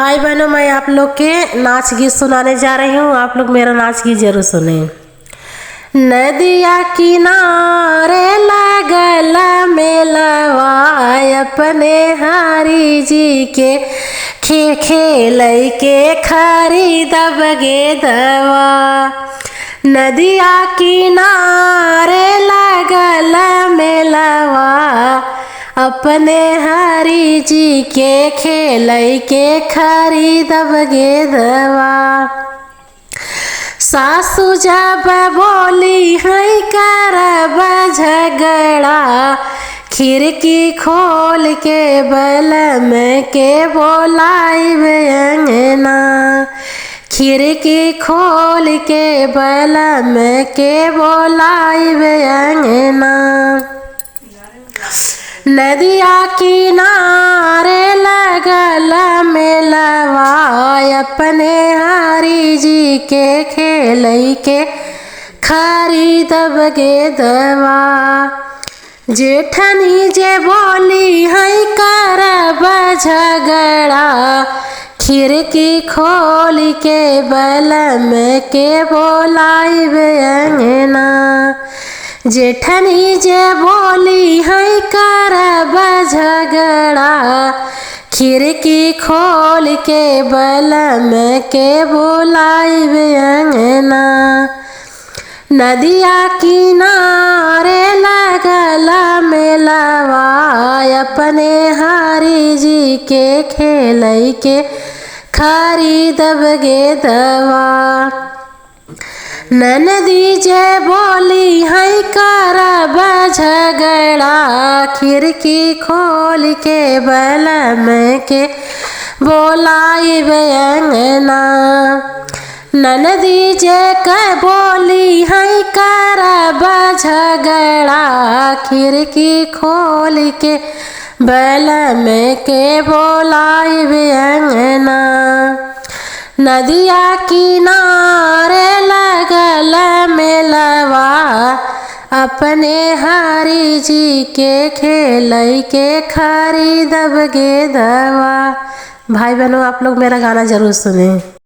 भाई बहनों, मैं आप लोग के नाच गीत सुनाने जा रही हूँ। आप लोग मेरा नाच गीत जरूर सुने। नदिया किनारे लगल मेलवा, अपने हरि जी के खेल के खरीदब गे दवा। नदिया किनारे लगल मेलवा, अपने हरि जी के खेल के खरीदब गे दवा। सासु जब बोली है करब झगड़ा, खिड़की खोल के बलम के बोलाइब अंगना। खिड़की खोल के बलम के बोलाइब अंगना। नदिया किनारे लगल मेलवा, अपने हरि जी के खेल के खरीदब गे दवा। जेठनी जे बोली है करब झगड़ा, खिड़की खोल के बलम के बोलाइब अंगना। जेठनी जे बोली है करब झगड़ा, खिड़की खोल के बलम के बोलाइब अंगना। नदिया किनारे लगल मेलवा, अपने हरि जी के खेल के खरीदब गे दवा। ननदी जे बोली है करब झगड़ा, खिड़की खोल के बलम के बोलाइब अंगना। ननदी जे बोली है करब झगड़ा, खिड़की खोल के बलम के बोलाइब अंगना। नदिया किनारे लगल मेलवा, अपने हरि जी के खेल के खरीदब गे दवा। भाई बहनों, आप लोग मेरा गाना जरूर सुने।